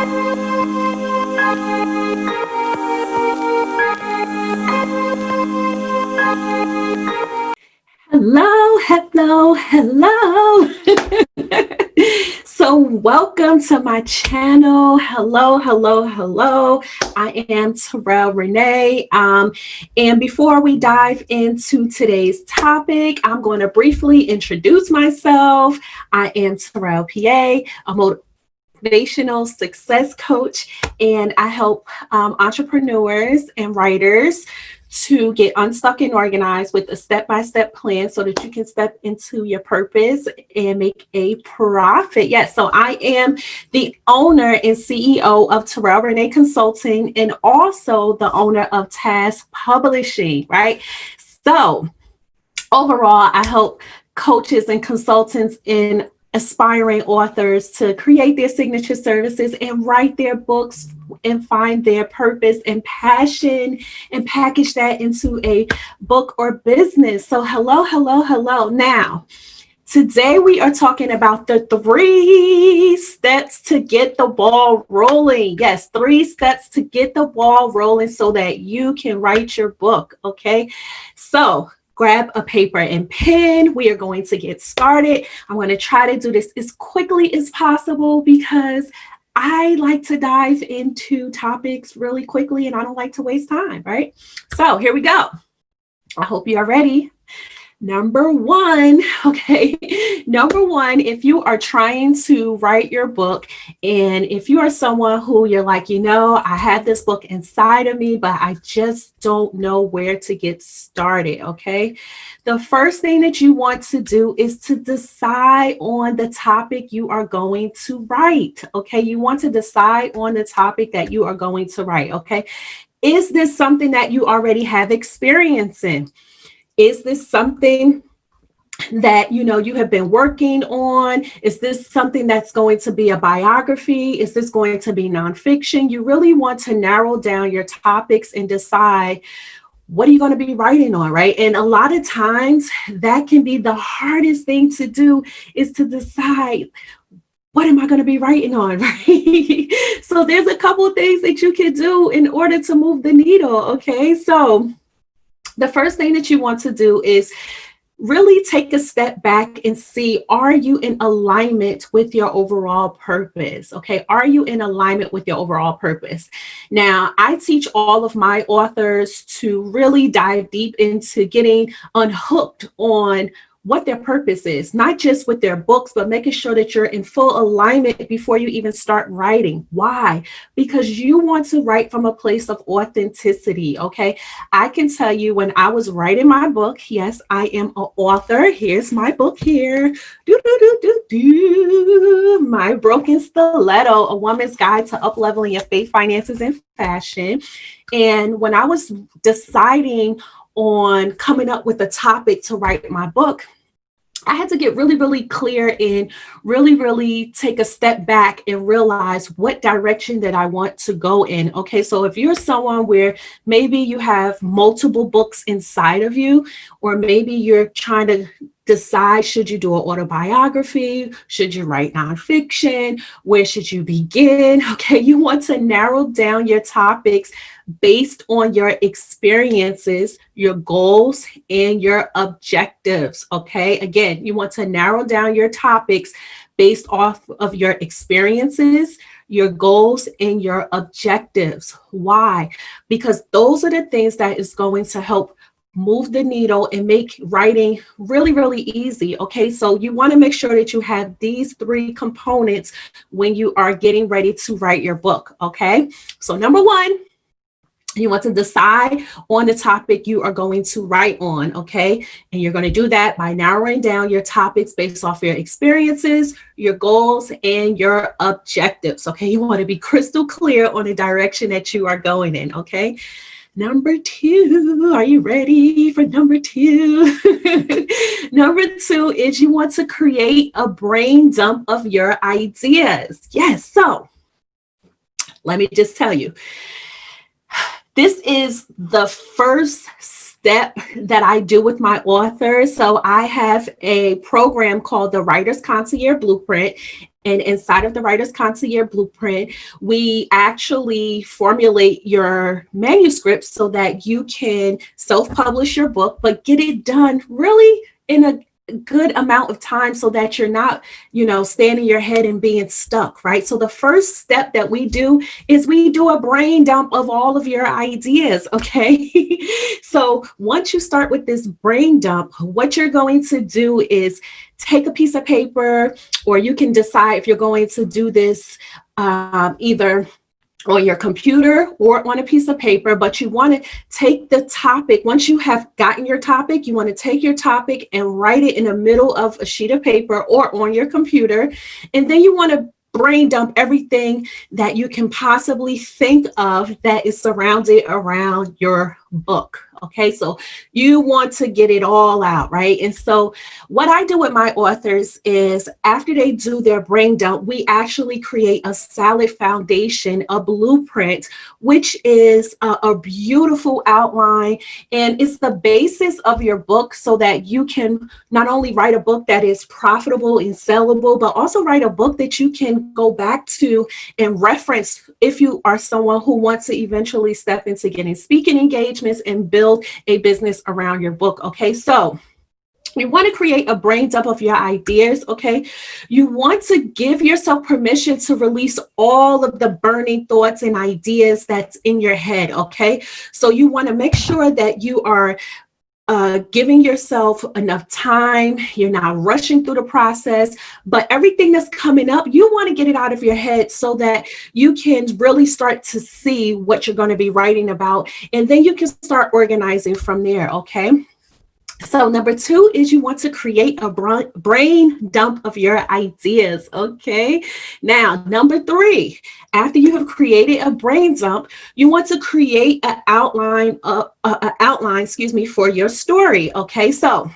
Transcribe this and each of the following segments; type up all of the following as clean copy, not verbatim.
Hello, hello, hello. So, welcome to my channel. Hello, hello, hello. I am Terrell Renee. And before we dive into today's topic, I'm going to briefly introduce myself. I am Terrell PA, a motivational success coach, and I help entrepreneurs and writers to get unstuck and organized with a step-by-step plan so that you can step into your purpose and make a profit. Yes, so I am the owner and CEO of Terrell Renee Consulting and also the owner of Task Publishing, right? So overall, I help coaches and consultants in aspiring authors to create their signature services and write their books and find their purpose and passion and package that into a book or business. So hello, hello, hello. Now, today we are talking about the 3 steps to get the ball rolling. Yes, 3 steps to get the ball rolling so that you can write your book. Okay. So grab a paper and pen. We are going to get started. I'm going to try to do this as quickly as possible because I like to dive into topics really quickly and I don't like to waste time, right? So here we go. I hope you are ready. Number one, okay. Number one, if you are trying to write your book, and if you are someone who you're like, I have this book inside of me, but I just don't know where to get started, okay. The first thing that you want to do is to decide on the topic you are going to write, okay. You want to decide on the topic that you are going to write, okay. Is this something that you already have experience in? Is this something that you have been working on? Is this something that's going to be a biography? Is this going to be nonfiction? You really want to narrow down your topics and decide what are you going to be writing on, right? And a lot of times that can be the hardest thing to do, is to decide, what am I going to be writing on, right? So there's a couple of things that you can do in order to move the needle, okay? So the first thing that you want to do is really take a step back and see, are you in alignment with your overall purpose? Okay, are you in alignment with your overall purpose? Now, I teach all of my authors to really dive deep into getting unhooked on what their purpose is, not just with their books, but making sure that you're in full alignment before you even start writing. Why? Because you want to write from a place of authenticity, okay? I can tell you, when I was writing my book, yes, I am an author. Here's my book here. Do, do, do, do, do. My Broken Stiletto, A Woman's Guide to Upleveling Your Faith, Finances, and Fashion. And when I was deciding on coming up with a topic to write my book, I had to get really, really clear and really, really take a step back and realize what direction that I want to go in. Okay, so if you're someone where maybe you have multiple books inside of you, or maybe you're trying to decide, should you do an autobiography? Should you write nonfiction? Where should you begin? Okay, you want to narrow down your topics based on your experiences, your goals, and your objectives. Okay, again, you want to narrow down your topics based off of your experiences, your goals, and your objectives. Why? Because those are the things that is going to help move the needle and make writing really, really easy. Okay, so you want to make sure that you have these 3 components when you are getting ready to write your book. Okay, so number one, you want to decide on the topic you are going to write on, okay? And you're going to do that by narrowing down your topics based off your experiences, your goals, and your objectives, okay? You want to be crystal clear on the direction that you are going in, okay? Number 2, are you ready for number 2? Number 2 is you want to create a brain dump of your ideas. Yes, so let me just tell you, this is the first step that I do with my authors. So I have a program called the Writer's Concierge Blueprint. And inside of the Writer's Concierge Blueprint, we actually formulate your manuscript so that you can self-publish your book, but get it done really in a good amount of time so that you're not, standing your head and being stuck, right? So the first step that we do is we do a brain dump of all of your ideas, okay? So once you start with this brain dump, what you're going to do is take a piece of paper, or you can decide if you're going to do this either on your computer or on a piece of paper, but you want to take the topic. Once you have gotten your topic, you want to take your topic and write it in the middle of a sheet of paper or on your computer. And then you want to brain dump everything that you can possibly think of that is surrounded around your book. Okay, so you want to get it all out, right? And so what I do with my authors is after they do their brain dump, we actually create a solid foundation, a blueprint, which is a beautiful outline. And it's the basis of your book so that you can not only write a book that is profitable and sellable, but also write a book that you can go back to and reference if you are someone who wants to eventually step into getting speaking engagements and build a business around your book. Okay, so you want to create a brain dump of your ideas. Okay, you want to give yourself permission to release all of the burning thoughts and ideas that's in your head. Okay, so you want to make sure that you are giving yourself enough time. You're not rushing through the process, but everything that's coming up, you want to get it out of your head so that you can really start to see what you're going to be writing about. And then you can start organizing from there. Okay. So number 2 is you want to create a brain dump of your ideas. Okay. Now, number 3, after you have created a brain dump, you want to create an outline, for your story. Okay. So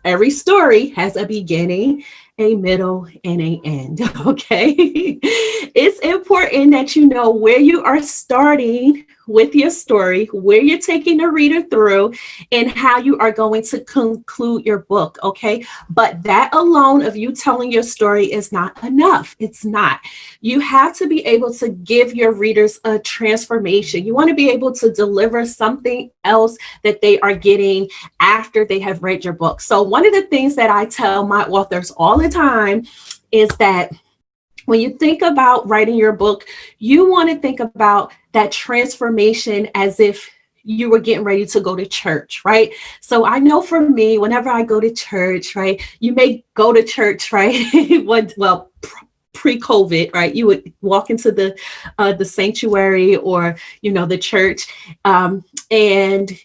every story has a beginning, a middle, and an end. Okay. It's important that you know where you are starting with your story, where you're taking the reader through, and how you are going to conclude your book. Okay. But that alone of you telling your story is not enough. It's not. You have to be able to give your readers a transformation. You want to be able to deliver something else that they are getting after they have read your book. So one of the things that I tell my authors all the time is that when you think about writing your book, you want to think about that transformation as if you were getting ready to go to church, right? So I know for me, whenever I go to church, right, you may go to church, right? Pre-COVID, right? You would walk into the sanctuary or, the church. And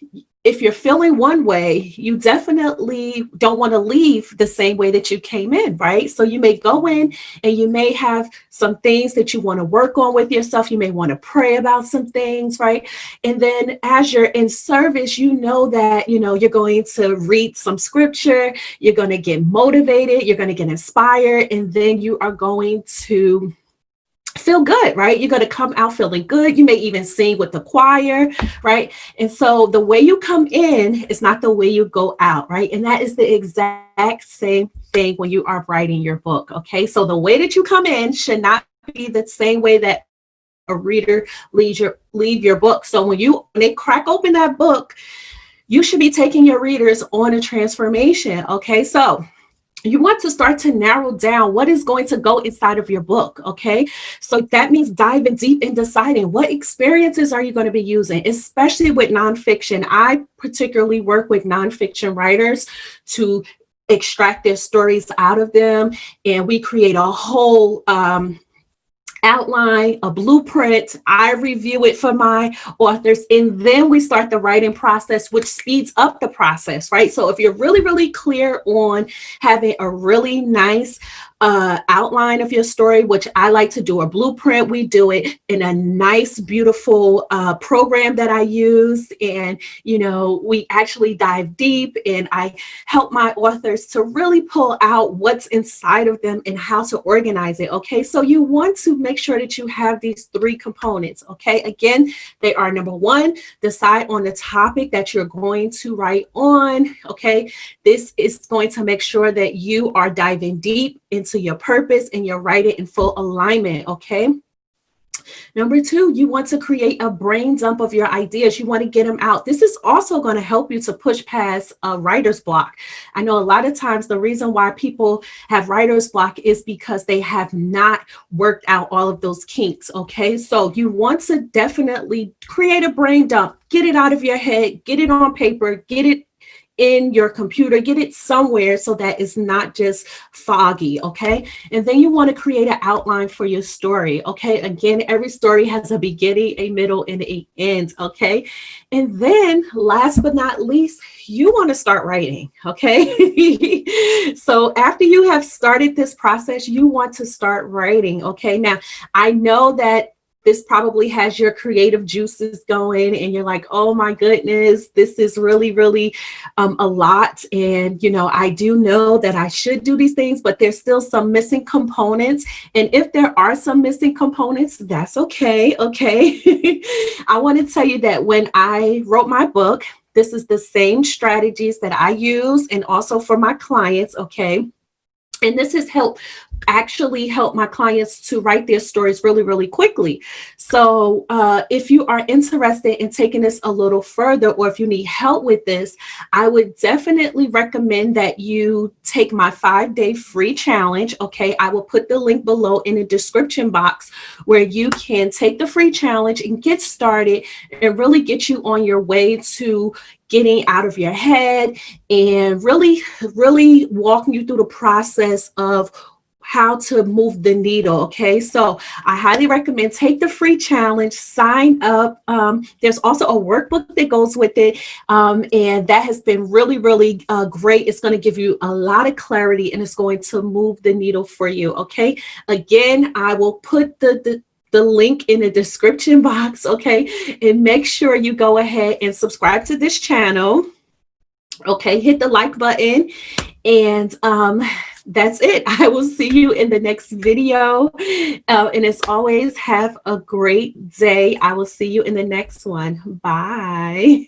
if you're feeling one way, you definitely don't want to leave the same way that you came in, right? So you may go in and you may have some things that you want to work on with yourself. You may want to pray about some things, right? And then as you're in service, you know that, you're going to read some scripture, you're going to get motivated, you're going to get inspired, and then you are going to feel good, right? You're going to come out feeling good. You may even sing with the choir, right? And so the way you come in is not the way you go out, right? And that is the exact same thing when you are writing your book, okay? So the way that you come in should not be the same way that a reader leave your book. So when they crack open that book, you should be taking your readers on a transformation, okay? So you want to start to narrow down what is going to go inside of your book, okay? So that means diving deep in deciding what experiences are you going to be using, especially with nonfiction. I particularly work with nonfiction writers to extract their stories out of them, and we create a whole outline, a blueprint. I review it for my authors, and then we start the writing process, which speeds up the process, right? So if you're really, really clear on having a really nice outline of your story, which I like to do a blueprint. We do it in a nice, beautiful program that I use. And, we actually dive deep, and I help my authors to really pull out what's inside of them and how to organize it. Okay. So you want to make sure that you have these three components. Okay. Again, they are: number one, decide on the topic that you're going to write on. Okay. This is going to make sure that you are diving deep into your purpose and you're writing in full alignment. Okay. Number two, you want to create a brain dump of your ideas. You want to get them out. This is also going to help you to push past a writer's block. I know a lot of times the reason why people have writer's block is because they have not worked out all of those kinks. Okay. So you want to definitely create a brain dump, get it out of your head, get it on paper, get it in your computer, get it somewhere so that it's not just foggy. Okay. And then you want to create an outline for your story. Okay. Again, every story has a beginning, a middle, and an end. Okay. And then last but not least, you want to start writing. Okay. So after you have started this process, you want to start writing. Okay. Now, I know that this probably has your creative juices going, and you're like, oh my goodness, this is really, really a lot. And, I do know that I should do these things, but there's still some missing components. And if there are some missing components, that's okay. Okay. I want to tell you that when I wrote my book, this is the same strategies that I use, and also for my clients. Okay. And this has actually helped my clients to write their stories really, really quickly. So if you are interested in taking this a little further, or if you need help with this, I would definitely recommend that you take my 5-day free challenge. Okay. I will put the link below in the description box where you can take the free challenge and get started and really get you on your way to getting out of your head and really, really walking you through the process of how to move the needle. Okay. So I highly recommend take the free challenge, sign up. There's also a workbook that goes with it. And that has been really, really great. It's going to give you a lot of clarity, and it's going to move the needle for you. Okay. Again, I will put the link in the description box. Okay. And make sure you go ahead and subscribe to this channel. Okay. Hit the like button. And that's it. I will see you in the next video. And as always, have a great day. I will see you in the next one. Bye.